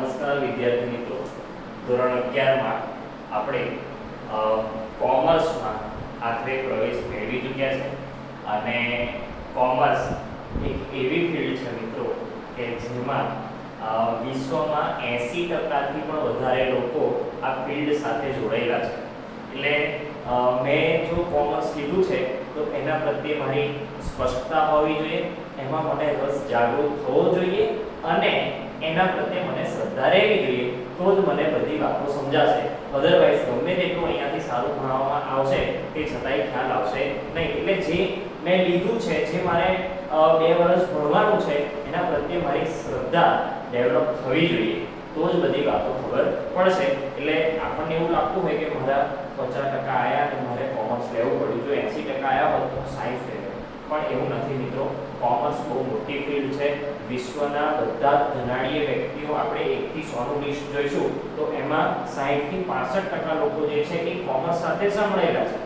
નમસ્કાર વિદ્યાર્થી મિત્રો, ધોરણ 11 માં આપણે કોમર્સમાં આખરે પ્રવેશ મેળવી ચૂક્યા છે અને કોમર્સ એક એવી ફિલ્ડ છે મિત્રો કે જેમાં વિશ્વમાં 80% થી પણ વધારે લોકો આ ફિલ્ડ સાથે જોડાયેલા છે. એટલે મેં જો કોમર્સ લીધું છે તો એના પ્રત્યે મારી સ્પષ્ટતા હોવી જોઈએ, એમાં મને રસ જાગૃત થવો જોઈએ અને એના પ્રત્યે મને શ્રદ્ધા રહેવી જોઈએ, તો જ મને બધી વાતો સમજાશે. અધરવાઇઝ ગમે તેટલું અહીંયાથી સારું ભણાવવામાં આવશે તે છતાંય ખ્યાલ આવશે નહીં. એટલે જે મેં લીધું છે, જે મારે 2 વર્ષ ભણવાનું છે, એના પ્રત્યે મારી શ્રદ્ધા ડેવલપ થવી જોઈએ, તો જ બધી વાતો ખબર પડશે. એટલે આપણને એવું લાગતું હોય કે મારા 50% આવ્યા અને મારે કોમર્સ લેવું પડ્યું, જો 80% આવ્યા હોત તો સાયન્સ લેવું, પણ એવું નથી મિત્રો. કોમર્સ બહુ મોટી ફિલ્ડ છે. વિશ્વના બધા ધનાઢ્ય વ્યક્તિઓ, આપણે 1 થી 100 નું લિસ્ટ જોઈશું તો એમાં 60 થી 65% લોકો જે છે એ કોમર્સ સાથે સંકળાયેલા છે.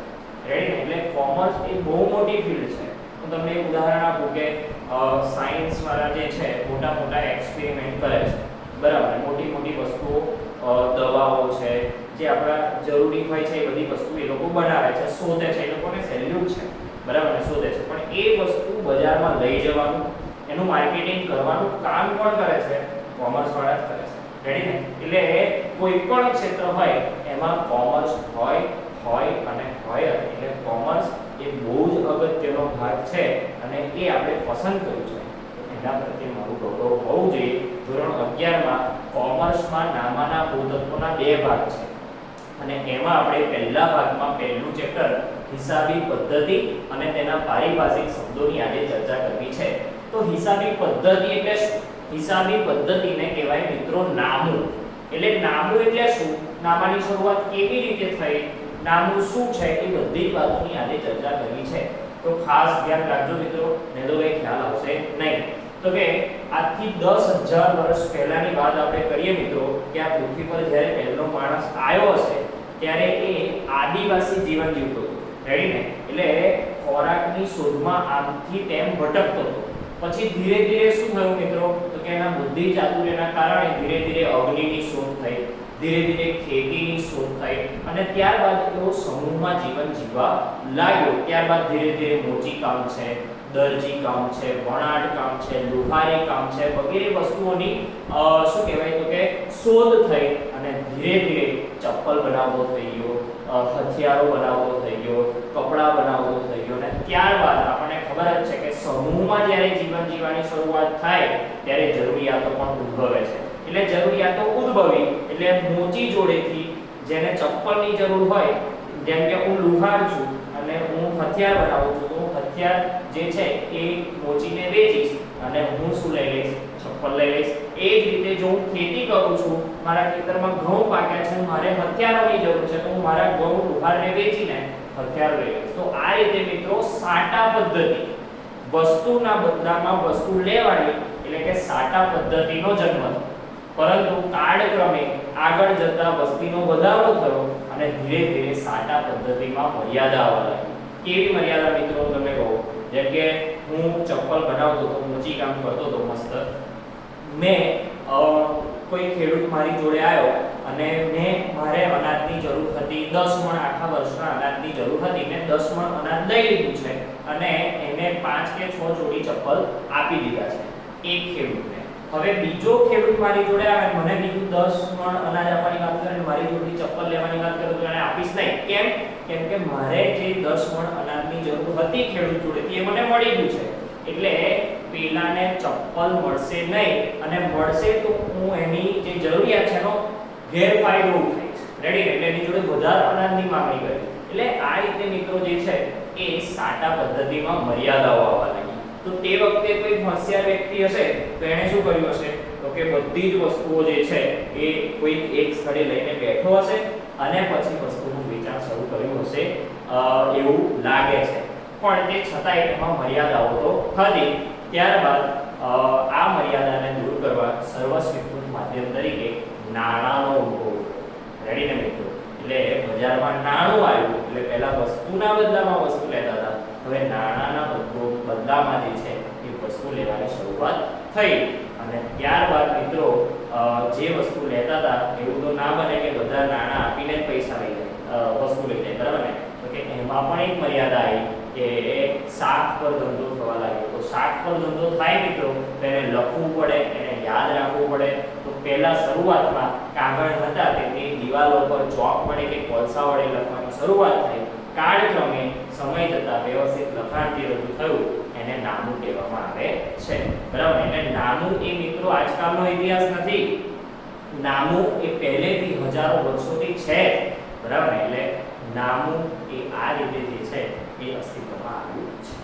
રેડી ને? એટલે કોમર્સ એ બહુ મોટી ફિલ્ડ છે. હું તમને એક ઉદાહરણ આપું કે સાયન્સ વાળા જે છે મોટા મોટા એક્સપેરિમેન્ટ કરે છે, બરાબર? મોટી મોટી વસ્તુઓ, દવાઓ છે, જે આપણા જરૂરી હોય છે એ બધી વસ્તુ એ લોકો બનાવે છે, શોધે છે, એ લોકોને સેલ્યુટ છે, બરાબર? શોધે છે, પણ એ વસ્તુ બજારમાં લઈ જવાનું, એનું માર્કેટિંગ કરવાનું કામ કોણ કરે છે? કોમર્સ વાળા જ કરે છે. રેડી ને? એટલે કોઈ પણ ક્ષેત્ર હોય એમાં કોમર્સ હોય અને હોય. એટલે કોમર્સ એ બહુ જ અગત્યનો ભાગ છે અને એ આપણે પસંદ કર્યું છે, એના પ્રત્યે મારું ગૌરવ હોવું જોઈએ. ધોરણ 11 માં કોમર્સમાં નામાના ભૂતત્વના 2 ભાગ છે અને એમાં આપણે પહેલા ભાગમાં પહેલું ચેપ્ટર હિસાબી પદ્ધતિ અને તેના પારિભાષિક શબ્દોની આજે ચર્ચા કરવી છે. તો હિસાબી પદ્ધતિ એટલે શું? હિસાબી પદ્ધતિને કહેવાય મિત્રો નામું. એટલે નામું એટલે શું? નામાની શરૂઆત કેવી રીતે થઈ, નામું શું છે, એ બધી વાતોની આજે ચર્ચા કરવી છે. તો ખાસ ધ્યાન રાખજો મિત્રો, નહીં તો કઈ ખ્યાલ આવશે નહીં. તો કે આજથી 10,000 વર્ષ પહેલાની વાત આપણે કરીએ મિત્રો, કે આ પૃથ્વી પર જ્યારે પહેલો માણસ આવ્યો હશે ત્યારે એ આદિવાસી જીવન જીવતો હતો. રેડી ને? એટલે ખોરાકની શોધમાં આમથી તેમ ભટકતો હતો. પછી ધીરે ધીરે શું થયું મિત્રો? તો કે એના બુદ્ધિ ચાતુર્યના કારણે ધીરે ધીરે અગ્નિની શોધ થઈ, ધીરે ધીરે ખેતીની શોધ થઈ અને ત્યારબાદ એવો સમૂહમાં જીવન જીવવા લાગ્યો. ત્યારબાદ ધીરે ધીરે મોચી કામ છે, દરજી કામ છે, વણાટ કામ છે, લુહારી કામ છે, વગેરે વસ્તુઓની શું કહેવાય તો કે શોધ થઈ અને ધીરે ધીરે ચપ્પલ બનાવવો થઈ ગયો, હથિયારો બનાવવો થઈ ગયો, કપડાં બનાવવો થઈ ગયો અને ત્યારબાદ આપણને ખબર જ છે કે સમૂહમાં જ્યારે જીવન જીવવાની શરૂઆત થાય ત્યારે જરૂરિયાતો પણ ઉદ્ભવે છે. એટલે જરૂરિયાતો ઉદ્ભવી એટલે મોચી જોડેથી જેને ચપ્પલની જરૂર હોય, જેમ કે હું લુહાર છું અને હું હથિયાર બનાવું છું, તો હથિયાર જે છે એ મોચીને વેચીશ અને હું શું લઈ લઈશ? ચપ્પલ લઈ લઈશ. એ જ રીતે જો હું ખેતી કરું છું, મારા ખેતરમાં ઘઉં પાક્યા છે, મારે હથિયારોની જરૂર છે, તો હું મારા ઘઉં લુહારને વેચીને હથિયાર લઈ લઈશ. તો આ રીતે મિત્રો સાટા પદ્ધતિ, વસ્તુના બદલામાં વસ્તુ લેવાની, એટલે કે સાટા પદ્ધતિનો જન્મ થયો. પરંતુ કાળક્રમે આગળ જતા વસ્તીનો વધારો થયો અને ધીરે ધીરે સાટા પદ્ધતિમાં મર્યાદા આવવા લાગી. કેવી મર્યાદા મિત્રો? તમે કહો. જેમ કે હું ચપ્પલ બનાવતો હતો, મોચી કામ કરતો હતો મસ્ત, મેં કોઈ ખેડૂત મારી જોડે આવ્યો અને મારે અનાજની જરૂર હતી, 10 મણ આખા વર્ષના અનાજની જરૂર હતી, મેં 10 મણ અનાજ લઈ લીધું છે અને એને 5 કે 6 જોડી ચપ્પલ આપી દીધા છે એક ખેડૂતને. હવે બીજો ખેડૂત મારી જોડે આવે, મને બીજું 10 મણ અનાજ આપવાની વાત કરે, મારી જોડે ચપ્પલ લેવાની વાત કરે, તો એને આપીશ નહીં. કેમ? કેમ કે મારે જે 10 મણ અનાજની જરૂર હતી ખેડૂત જોડેથી, એ મને મળી ગયું છે. એટલે પેલાને ચપ્પલ મળશે નહીં અને મળશે તો હું એની જે જરૂરિયાત છે એનો ગેરફાયદો ઉઠાઈશ. રેડી? એટલે એની જોડે વધારે અનાજની માંગણી કરી. એટલે આ રીતે મિત્રો જે છે એ સાટા પદ્ધતિમાં મર્યાદાઓ આવવા લાગી. તો તે વખતે કોઈ હોશિયાર વ્યક્તિ હશે તો એણે શું કર્યું હશે? તો કે બધી જ વસ્તુઓ જે છે એ કોઈ એક સ્થળે લઈને બેઠો હશે અને પછી વસ્તુનું વેચાણ શરૂ કર્યું હશે એવું લાગે છે. પણ તે છતાંય એમાં મર્યાદાઓ તો હતી. ત્યારબાદ આ મર્યાદાને દૂર કરવા સર્વસ્વીકૃત માધ્યમ તરીકે નાણાંનો ઉદ્ભવ થયો. રેડી ને મિત્રો? એટલે બજારમાં નાણું આવ્યું એટલે પહેલા વસ્તુના બદલામાં વસ્તુ લેતા હતા, હવે નાણાંના બદલામાં જે છે એ વસ્તુ લેવાની શરૂઆત થઈ અને ત્યારબાદ મિત્રો જે વસ્તુ લેતા હતા એવું તો ના બને કે બધા નાણાં આપીને જ પૈસા લઈ જાય વસ્તુ લઈ જાય, બરાબર ને? તો કે એમાં પણ એક મર્યાદા આવી કે શાક પર ધંધો થવા લાગ્યો. તો શાક પર ધંધો થાય મિત્રો તો એને લખવું પડે, એને યાદ રાખવું પડે. તો પહેલા શરૂઆતમાં કાગળ હતા તે દિવાલો પર ચોક વડે કે કોલસા વડે લખવાની શરૂઆત થઈ. કાળક્રમે સમય જતાં વ્યવસ્થિત લખાણથી રજૂ થયું, એને નામું કહેવામાં આવે છે, બરાબર? એટલે નામું એ મિત્રો આજકાલનો ઇતિહાસ નથી, નામું એ પહેલેથી હજારો વર્ષોથી છે, બરાબર ને? એટલે નામું એ આ રીતે જે છે એ અસ્તિત્વમાં આવ્યું છે.